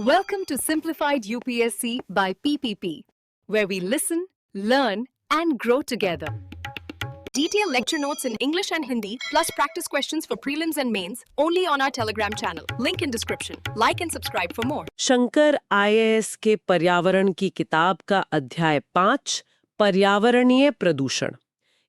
Welcome to Simplified UPSC by PPP, where we listen, learn, and grow together. Detailed lecture notes in English and Hindi, plus practice questions for prelims and mains, only on our Telegram channel. Link in description. Like and subscribe for more. Shankar IAS के पर्यावरण की किताब का अध्याय 5 पर्यावरणीय प्रदूषण।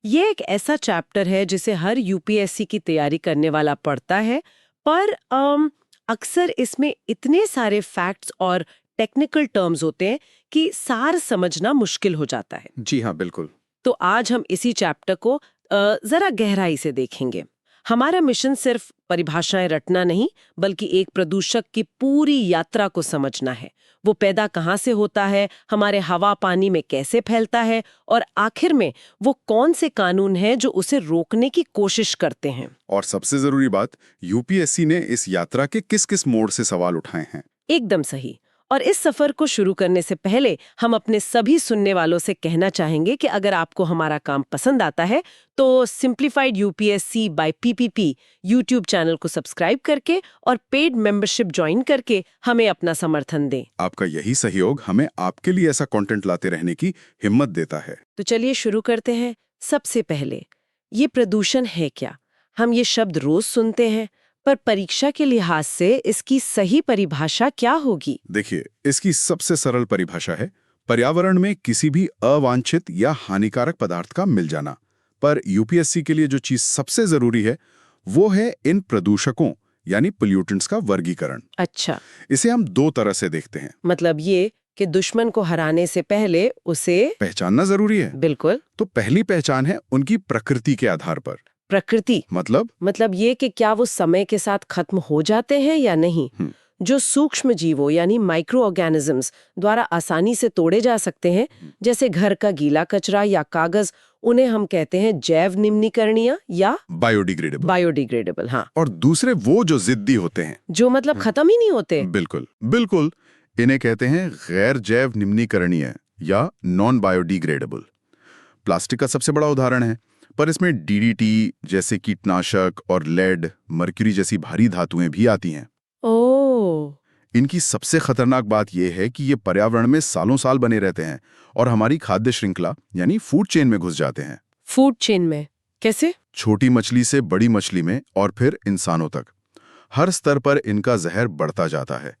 ये एक ऐसा चैप्टर है जिसे हर यूपीएससी की तैयारी करने वाला पढ़ता है, पर अक्सर इसमें इतने सारे फैक्ट्स और टेक्निकल टर्म्स होते हैं कि सार समझना मुश्किल हो जाता है। जी हाँ, बिल्कुल। तो आज हम इसी चैप्टर को जरा गहराई से देखेंगे। हमारा मिशन सिर्फ परिभाषाएं रटना नहीं, बल्कि एक प्रदूषक की पूरी यात्रा को समझना है। वो पैदा कहाँ से होता है, हमारे हवा पानी में कैसे फैलता है, और आखिर में वो कौन से कानून हैं जो उसे रोकने की कोशिश करते हैं। और सबसे जरूरी बात, यूपीएससी ने इस यात्रा के किस किस मोड़ से सवाल उठाए हैं। एकदम सही। और इस सफर को शुरू करने से पहले हम अपने सभी सुनने वालों से कहना चाहेंगे कि अगर आपको हमारा काम पसंद आता है तो simplified UPSC by PPP YouTube channel को सब्सक्राइब करके और पेड मेंबरशिप ज्वाइन करके हमें अपना समर्थन दें। आपका यही सहयोग हमें आपके लिए ऐसा कंटेंट लाते रहने की हिम्मत देता है। तो चलिए शुरू करते हैं। सबसे पहले, ये प्रदूषण है क्या? हम ये शब्द रोज सुनते हैं, पर परीक्षा के लिहाज से इसकी सही परिभाषा क्या होगी? देखिए, इसकी सबसे सरल परिभाषा है पर्यावरण में किसी भी अवांछित या हानिकारक पदार्थ का मिल जाना। पर यूपीएससी के लिए जो चीज सबसे जरूरी है वो है इन प्रदूषकों यानी पोल्यूटेंट्स का वर्गीकरण। अच्छा, इसे हम दो तरह से देखते हैं। मतलब ये कि दुश्मन को हराने से पहले उसे पहचानना जरूरी है। बिल्कुल। तो पहली पहचान है उनकी प्रकृति के आधार पर। प्रकृति मतलब ये कि क्या वो समय के साथ खत्म हो जाते हैं या नहीं। जो सूक्ष्म जीवों यानी माइक्रो ऑर्गेनिजम्स द्वारा आसानी से तोड़े जा सकते हैं, जैसे घर का गीला कचरा या कागज, उन्हें हम कहते हैं जैव निम्नीकरणीय या बायोडिग्रेडेबल। हाँ। और दूसरे वो जो जिद्दी होते हैं, जो मतलब खत्म ही नहीं होते। बिल्कुल बिल्कुल, इन्हें कहते हैं गैर जैव निम्नीकरणीय या नॉन बायोडिग्रेडेबल। प्लास्टिक का सबसे बड़ा उदाहरण है, पर इसमें डीडीटी जैसे कीटनाशक और लेड, मर्क्यूरी जैसी भारी धातुएं भी आती हैं। ओह। इनकी सबसे खतरनाक बात यह है कि ये पर्यावरण में सालों साल बने रहते हैं और हमारी खाद्य श्रृंखला यानी फूड चेन में घुस जाते हैं। फूड चेन में कैसे? छोटी मछली से बड़ी मछली में और फिर इंसानों तक। हर स्तर पर इनका जहर बढ़ता जाता है।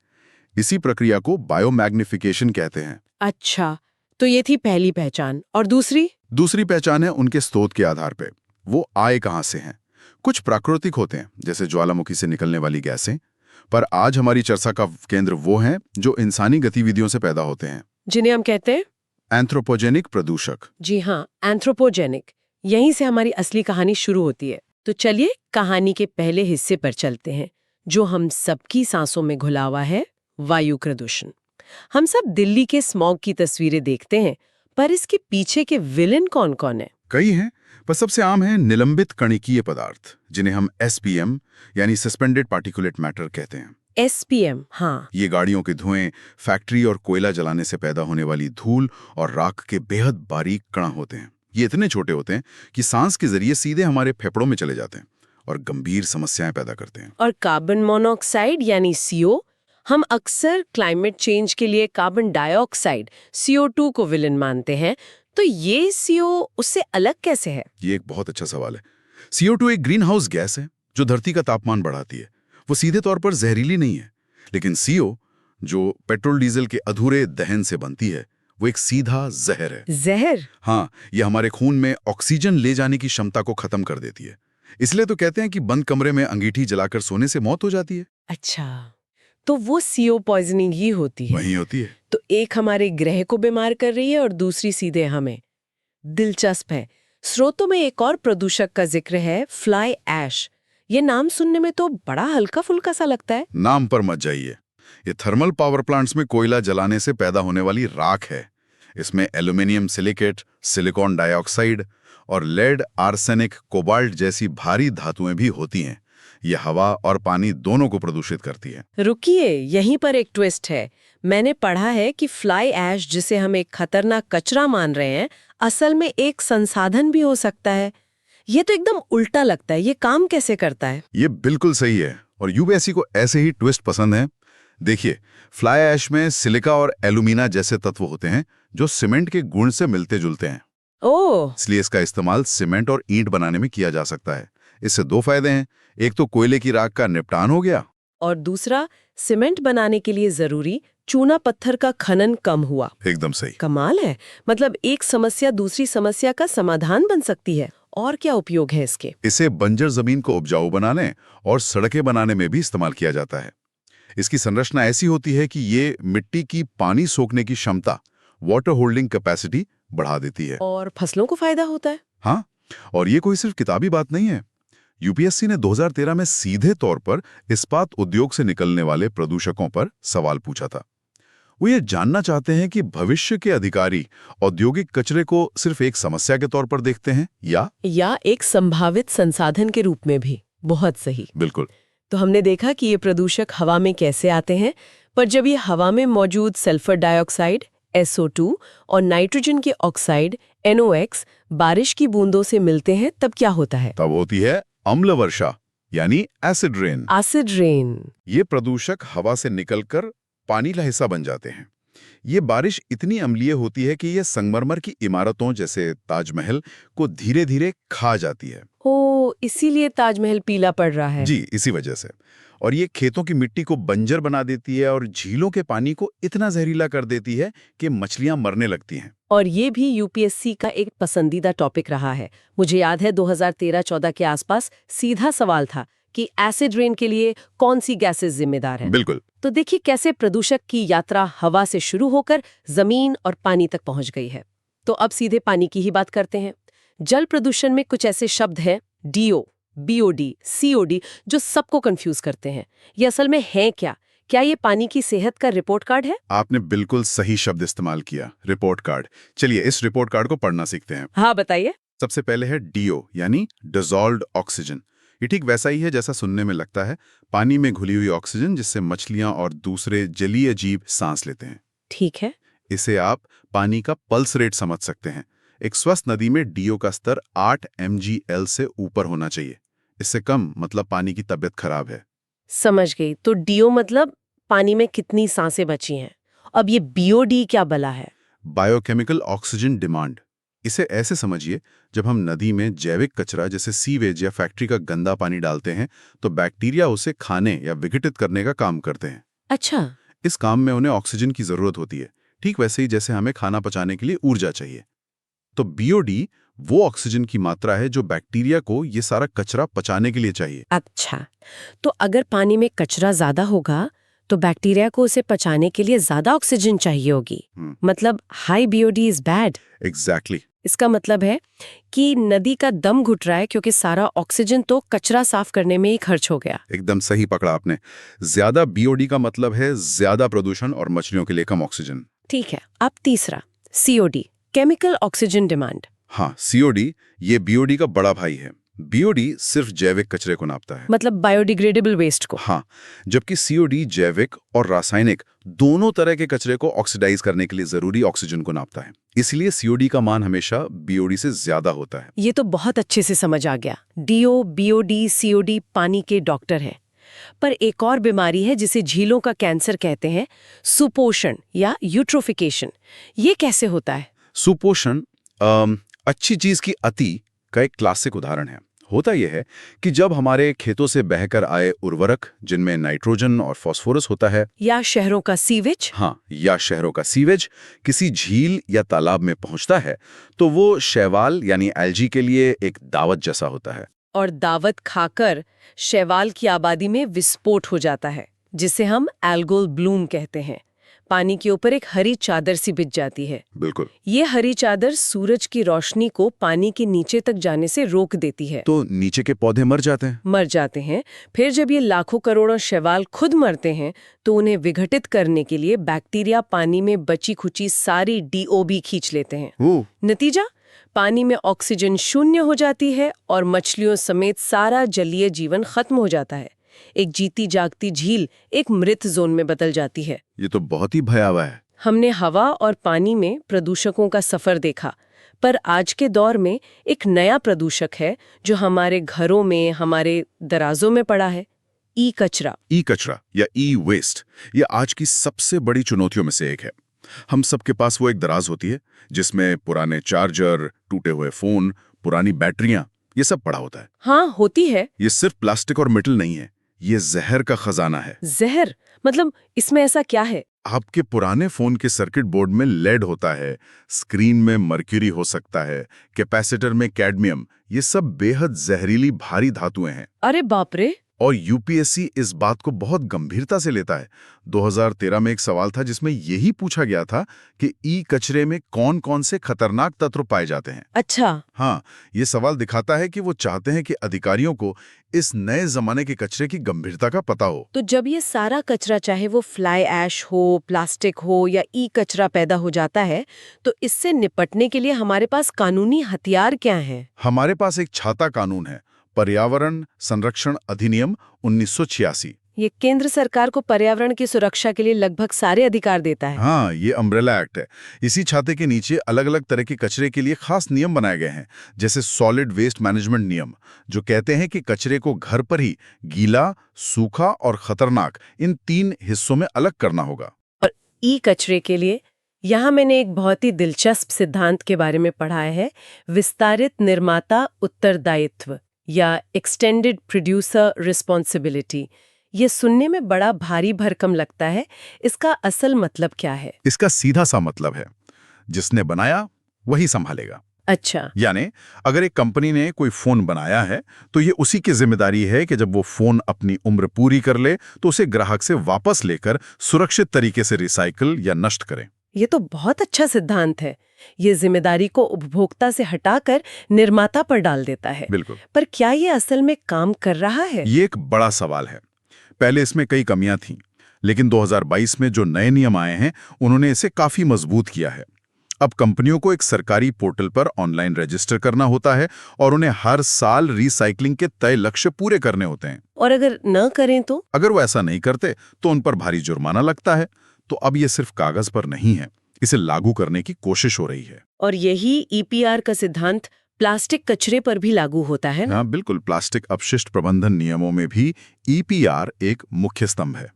इसी प्रक्रिया को बायोमैग्निफिकेशन कहते हैं। अच्छा, तो ये थी पहली पहचान। और दूसरी पहचान है उनके स्रोत के आधार पे। वो आए कहां से हैं। कुछ प्राकृतिक होते हैं, जैसे ज्वालामुखी से निकलने वाली गैसें, पर आज हमारी चर्चा का केंद्र वो हैं जो इंसानी गतिविधियों से पैदा होते हैं, जिन्हें हम कहते हैं एंथ्रोपोजेनिक प्रदूषक। जी हाँ, एंथ्रोपोजेनिक। यहीं से हमारी असली कहानी शुरू होती है। तो चलिए कहानी के पहले हिस्से पर चलते हैं, जो हम सबकी सांसों में घुला हुआ है, वायु प्रदूषण। हम सब दिल्ली के स्मॉग की तस्वीरें देखते हैं, पर इसके पीछे के विलेन कौन कौन है? कई हैं, पर सबसे आम है निलंबित कणिकीय पदार्थ, जिन्हें हम एसपीएम यानी सस्पेंडेड पार्टिकुलेट मैटर कहते हैं। एसपीएम, हाँ। ये गाड़ियों के धुएं, फैक्ट्री और कोयला जलाने से पैदा होने वाली धूल और राख के बेहद बारीक कण होते हैं। ये इतने छोटे होते हैं कि सांस के जरिए सीधे हमारे फेफड़ों में चले जाते हैं और गंभीर समस्याएं पैदा करते हैं। और कार्बन मोनोऑक्साइड यानी CO, हम अक्सर क्लाइमेट चेंज के लिए कार्बन डाइऑक्साइड CO2 को विलन मानते हैं। तो ये CO उससे अलग कैसे है? ये एक बहुत अच्छा सवाल है। CO2 एक ग्रीन हाउस गैस है जो धरती का तापमान बढ़ाती है। वो सीधे तौर पर जहरीली नहीं है, लेकिन CO जो पेट्रोल डीजल के अधूरे दहन से बनती है, वो एक सीधा जहर है। जहर? हाँ, ये हमारे खून में ऑक्सीजन ले जाने की क्षमता को खत्म कर देती है। इसलिए तो कहते हैं कि बंद कमरे में अंगीठी जलाकर सोने से मौत हो जाती है। अच्छा, तो वो CO पॉइजनिंग ही होती है। वही होती है। तो एक हमारे ग्रह को बीमार कर रही है और दूसरी सीधे हमें। दिलचस्प है। स्रोतों में एक और प्रदूषक का जिक्र है, फ्लाई ऐश। ये नाम सुनने में तो बड़ा हल्का फुल्का सा लगता है। नाम पर मत जाइए। ये थर्मल पावर प्लांट्स में कोयला जलाने से पैदा होने वाली राख है। इसमें एल्यूमिनियम सिलिकेट, सिलिकॉन डाइऑक्साइड और लेड, आर्सेनिक, कोबाल्ट जैसी भारी धातुएं भी होती हैं। ये हवा और पानी दोनों को प्रदूषित करती है। रुकिए, यहीं पर एक ट्विस्ट है। मैंने पढ़ा है कि फ्लाई ऐश, जिसे हम एक खतरनाक कचरा मान रहे हैं, असल में एक संसाधन भी हो सकता है। ये तो एकदम उल्टा लगता है। ये काम कैसे करता है? ये बिल्कुल सही है और यूपीएससी को ऐसे ही ट्विस्ट पसंद है। देखिए, फ्लाई ऐश में सिलिका और एल्यूमिना जैसे तत्व होते हैं जो सीमेंट के गुण से मिलते जुलते हैं। ओह, इसलिए इसका इस्तेमाल सीमेंट और ईंट बनाने में किया जा सकता है। इससे दो फायदे हैं, एक तो कोयले की राख का निपटान हो गया, और दूसरा, सीमेंट बनाने के लिए जरूरी चूना पत्थर का खनन कम हुआ। एकदम सही। कमाल है। मतलब एक समस्या दूसरी समस्या का समाधान बन सकती है। और क्या उपयोग है इसके? इसे बंजर जमीन को उपजाऊ बनाने और सड़कें बनाने में भी इस्तेमाल किया जाता है। इसकी संरचना ऐसी होती है कि ये मिट्टी की पानी सोखने की क्षमता, वाटर होल्डिंग कैपेसिटी बढ़ा देती है। और फसलों को फायदा होता है? हाँ, और ये कोई सिर्फ किताबी बात नहीं है। यूपीएससी ने 2013 में सीधे तौर पर इस्पात उद्योग से निकलने वाले प्रदूषकों पर सवाल पूछा था। वो ये जानना चाहते हैं कि भविष्य के अधिकारी औद्योगिक कचरे को सिर्फ एक समस्या के तौर पर देखते हैं या एक संभावित संसाधन के रूप में भी। बहुत सही। बिल्कुल। तो हमने देखा कि ये प्रदूषक हवा में कैसे आते हैं, पर जब ये हवा में मौजूद सल्फर डाइऑक्साइड SO2 और नाइट्रोजन के ऑक्साइड NOx बारिश की बूंदों से मिलते हैं, तब क्या होता है? तब होती है अम्ल वर्षा, यानी एसिड रेन। Acid rain. ये प्रदूषक हवा से निकलकर पानी का हिस्सा बन जाते हैं। ये बारिश इतनी अम्लीय होती है कि ये संगमरमर की इमारतों जैसे ताजमहल को धीरे धीरे खा जाती है। ओ, इसीलिए ताजमहल पीला पड़ रहा है। जी, इसी वजह से। और ये खेतों की मिट्टी को बंजर बना देती है और झीलों के पानी को इतना जहरीला कर देती है कि मछलियां मरने लगती हैं। और ये भी यूपीएससी का एक पसंदीदा टॉपिक रहा है। मुझे याद है 2013-14 के आसपास सीधा सवाल था कि एसिड रेन के लिए कौन सी गैसेस जिम्मेदार हैं। बिल्कुल। तो देखिए कैसे प्रदूषक की यात्रा हवा से शुरू होकर जमीन और पानी तक पहुंच गई है। तो अब सीधे पानी की ही बात करते हैं। जल प्रदूषण में कुछ ऐसे शब्द हैं DO, BOD, COD जो सबको कंफ्यूज करते हैं। ये असल में है क्या? क्या ये पानी की सेहत का रिपोर्ट कार्ड है? आपने बिल्कुल सही शब्द इस्तेमाल किया, रिपोर्ट कार्ड। चलिए इस रिपोर्ट कार्ड को पढ़ना सीखते हैं। हाँ, बताइए। सबसे पहले है DO, यानी डिसॉल्व्ड ऑक्सीजन। ये ठीक वैसा ही है जैसा सुनने में लगता है, पानी में घुली हुई ऑक्सीजन जिससे मछलियां और दूसरे जलीय जीव सांस लेते हैं। ठीक है। इसे आप पानी का पल्स रेट समझ सकते हैं। एक स्वस्थ नदी में DO का स्तर 8 mgl से ऊपर होना चाहिए। इससे कम मतलब पानी की तबीयत खराब है। समझ गई। तो DO मतलब पानी में कितनी सांसें बची हैं। अब ये BOD क्या बला है? Biochemical oxygen demand. इसे ऐसे समझिए, जब हम नदी में जैविक कचरा जैसे सीवेज या फैक्ट्री का गंदा पानी डालते हैं तो बैक्टीरिया उसे खाने या विघटित करने का काम करते हैं। अच्छा। इस काम में उन्हें ऑक्सीजन की जरूरत होती है, ठीक वैसे ही जैसे हमें खाना पचाने के लिए ऊर्जा चाहिए। तो BOD वो ऑक्सीजन की मात्रा है जो बैक्टीरिया को ये सारा कचरा पचाने के लिए चाहिए। अच्छा, तो अगर पानी में कचरा ज्यादा होगा तो बैक्टीरिया को उसे पचाने के लिए ज्यादा ऑक्सीजन चाहिए होगी। मतलब high BOD is bad. Exactly. इसका मतलब है कि नदी का दम घुट रहा है क्योंकि सारा ऑक्सीजन तो कचरा साफ करने में ही खर्च हो गया। एकदम सही पकड़ा आपने। ज्यादा BOD का मतलब है ज्यादा प्रदूषण और मछलियों के लिए कम ऑक्सीजन। ठीक है। अब तीसरा COD, केमिकल ऑक्सीजन डिमांड। हाँ, COD ये BOD का बड़ा भाई है। BOD सिर्फ जैविक कचरे को नापता है, मतलब बायोडिग्रेडेबल वेस्ट को। हाँ, जबकि COD जैविक और रासायनिक दोनों तरह के कचरे को ऑक्सीडाइज करने के लिए जरूरी ऑक्सीजन को नापता है। इसलिए COD का मान हमेशा BOD से ज्यादा होता है। ये तो बहुत अच्छे से समझ आ गया। DO, BOD, COD पानी के डॉक्टर हैं। पर एक और बीमारी है जिसे झीलों का कैंसर कहते हैं, सुपोषण या यूट्रोफिकेशन। ये कैसे होता है? सुपोषण अच्छी चीज की अति का एक क्लासिक उदाहरण है। होता यह है कि जब हमारे खेतों से बहकर आए उर्वरक जिनमें नाइट्रोजन और फास्फोरस होता है, या शहरों का सीवेज, हाँ, या शहरों का सीवेज किसी झील या तालाब में पहुंचता है तो वो शैवाल यानी एल्गी के लिए एक दावत जैसा होता है। और दावत खाकर शैवाल की आबादी में विस्फोट हो जाता है, जिसे हम एल्गोल ब्लूम कहते हैं। पानी के ऊपर एक हरी चादर सी बिछ जाती है। बिल्कुल। ये हरी चादर सूरज की रोशनी को पानी के नीचे तक जाने से रोक देती है। तो नीचे के पौधे मर जाते हैं। फिर जब ये लाखों करोड़ों शैवाल खुद मरते हैं तो उन्हें विघटित करने के लिए बैक्टीरिया पानी में बची खुची सारी DO भी खींच लेते हैं। नतीजा, पानी में ऑक्सीजन शून्य हो जाती है और मछलियों समेत सारा जलीय जीवन खत्म हो जाता है। एक जीती जागती झील एक मृत जोन में बदल जाती है। ये तो बहुत ही भयावह है। हमने हवा और पानी में प्रदूषकों का सफर देखा, पर आज के दौर में एक नया प्रदूषक है जो हमारे घरों में, हमारे दराजों में पड़ा है। ई कचरा। ई कचरा या ई वेस्ट ये आज की सबसे बड़ी चुनौतियों में से एक है। हम सबके पास वो एक दराज होती है जिसमें पुराने चार्जर, टूटे हुए फोन, पुरानी बैटरियां, ये सब पड़ा होता है। हाँ, होती है। ये सिर्फ प्लास्टिक और मेटल नहीं है, ये जहर का खजाना है। जहर मतलब इसमें ऐसा क्या है? आपके पुराने फोन के सर्किट बोर्ड में लेड होता है, स्क्रीन में मर्क्यूरी हो सकता है, कैपेसिटर में कैडमियम, ये सब बेहद जहरीली भारी धातुएं हैं। अरे बाप रे! और यूपीएससी इस बात को बहुत गंभीरता से लेता है। 2013 में एक सवाल था जिसमें यही पूछा गया था कि ई कचरे में कौन कौन से खतरनाक तत्व पाए जाते हैं। अच्छा। हाँ, ये सवाल दिखाता है कि वो चाहते हैं कि अधिकारियों को इस नए जमाने के कचरे की गंभीरता का पता हो। तो जब ये सारा कचरा, चाहे वो फ्लाई ऐश हो, प्लास्टिक हो या ई कचरा पैदा हो जाता है, तो इससे निपटने के लिए हमारे पास कानूनी हथियार क्या हैं? हमारे पास एक छाता कानून है, पर्यावरण संरक्षण अधिनियम 1986। ये केंद्र सरकार को पर्यावरण की सुरक्षा के लिए लगभग सारे अधिकार देता है। हाँ, ये अम्ब्रेला एक्ट है। इसी छाते के नीचे अलग अलग तरह के कचरे के लिए खास नियम बनाए गए हैं, जैसे सॉलिड वेस्ट मैनेजमेंट नियम, जो कहते हैं कि कचरे को घर पर ही गीला, सूखा और खतरनाक, इन 3 हिस्सों में अलग करना होगा। और ई कचरे के लिए यहाँ मैंने एक बहुत ही दिलचस्प सिद्धांत के बारे में पढ़ा है, विस्तारित निर्माता उत्तरदायित्व या एक्सटेंडेड प्रोड्यूसर रिस्पॉन्सिबिलिटी। ये सुनने में बड़ा भारी भरकम लगता है, इसका असल मतलब क्या है? इसका सीधा सा मतलब है, जिसने बनाया वही संभालेगा। अच्छा। यानी अगर एक कंपनी ने कोई फोन बनाया है तो ये उसी की जिम्मेदारी है कि जब वो फोन अपनी उम्र पूरी कर ले तो उसे ग्राहक से वापस लेकर सुरक्षित तरीके से रिसाइकिल या नष्ट करें। ये तो बहुत अच्छा सिद्धांत है। ये जिम्मेदारी को उपभोक्ता से हटाकर निर्माता पर डाल देता है। बिल्कुल। पर क्या ये असल में काम कर रहा है? ये एक बड़ा सवाल है। पहले इसमें कई कमियां थीं, लेकिन 2022 में जो नए नियम आए हैं उन्होंने इसे काफी मजबूत किया है। अब कंपनियों को एक सरकारी पोर्टल पर ऑनलाइन रजिस्टर करना होता है और उन्हें हर साल रिसाइकलिंग के तय लक्ष्य पूरे करने होते हैं। और अगर न करें तो? अगर वो ऐसा नहीं करते तो उन पर भारी जुर्माना लगता है। तो अब ये सिर्फ कागज पर नहीं है, इसे लागू करने की कोशिश हो रही है। और यही ईपीआर का सिद्धांत प्लास्टिक कचरे पर भी लागू होता है ना? हाँ, बिल्कुल। प्लास्टिक अपशिष्ट प्रबंधन नियमों में भी ईपीआर एक मुख्य स्तंभ है।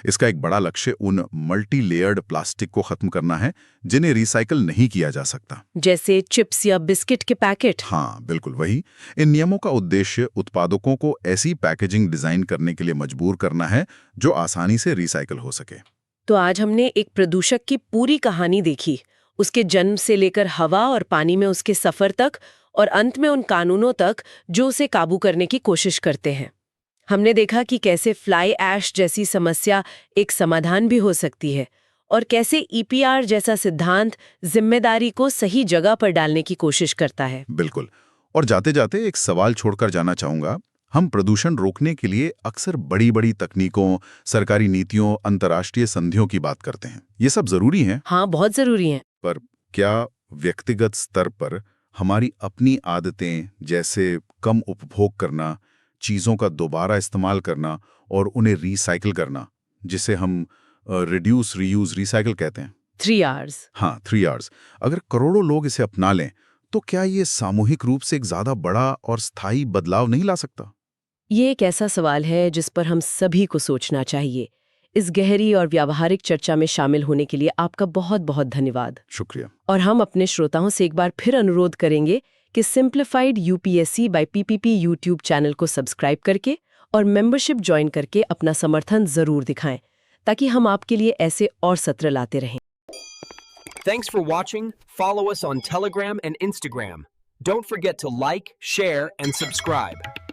इसका एक बड़ा लक्ष्य उन मल्टी लेयर्ड प्लास्टिक को खत्म करना है जिन्हें रिसाइकल नहीं किया जा सकता, जैसे चिप्स या बिस्किट के पैकेट। हाँ, बिल्कुल वही। इन नियमों का उद्देश्य उत्पादकों को ऐसी पैकेजिंग डिजाइन करने के लिए मजबूर करना है जो आसानी से रिसाइकल हो सके। तो आज हमने एक प्रदूषक की पूरी कहानी देखी, उसके जन्म से लेकर हवा और पानी में उसके सफर तक, और अंत में उन कानूनों तक जो उसे काबू करने की कोशिश करते हैं। हमने देखा कि कैसे फ्लाई ऐश जैसी समस्या एक समाधान भी हो सकती है, और कैसे ईपीआर जैसा सिद्धांत जिम्मेदारी को सही जगह पर डालने की कोशिश करता है। बिल्कुल। और जाते जाते एक सवाल छोड़कर जाना चाहूंगा। हम प्रदूषण रोकने के लिए अक्सर बड़ी बड़ी तकनीकों, सरकारी नीतियों, अंतर्राष्ट्रीय संधियों की बात करते हैं। ये सब जरूरी है। हाँ, बहुत जरूरी है। पर क्या व्यक्तिगत स्तर पर हमारी अपनी आदतें, जैसे कम उपभोग करना, चीज़ों का दोबारा इस्तेमाल करना और उन्हें रिसाइकिल करना, जिसे हम रिड्यूस, रीयूज, रिसाइकिल कहते हैं, 3 Rs। हाँ, 3 Rs, अगर करोड़ों लोग इसे अपना लें तो क्या ये सामूहिक रूप से एक ज्यादा बड़ा और स्थायी बदलाव नहीं ला सकता? ये एक ऐसा सवाल है जिस पर हम सभी को सोचना चाहिए। इस गहरी और व्यावहारिक चर्चा में शामिल होने के लिए आपका बहुत बहुत धन्यवाद। शुक्रिया। और हम अपने श्रोताओं से एक बार फिर अनुरोध करेंगे कि simplified UPSC by PPP YouTube channel को सब्सक्राइब करके और मेंबरशिप ज्वाइन करके अपना समर्थन जरूर दिखाएं, ताकि हम आपके लिए ऐसे और सत्र लाते रहें। Thanks for watching. Follow us on Telegram and Instagram. Don't forget to like, share, and subscribe.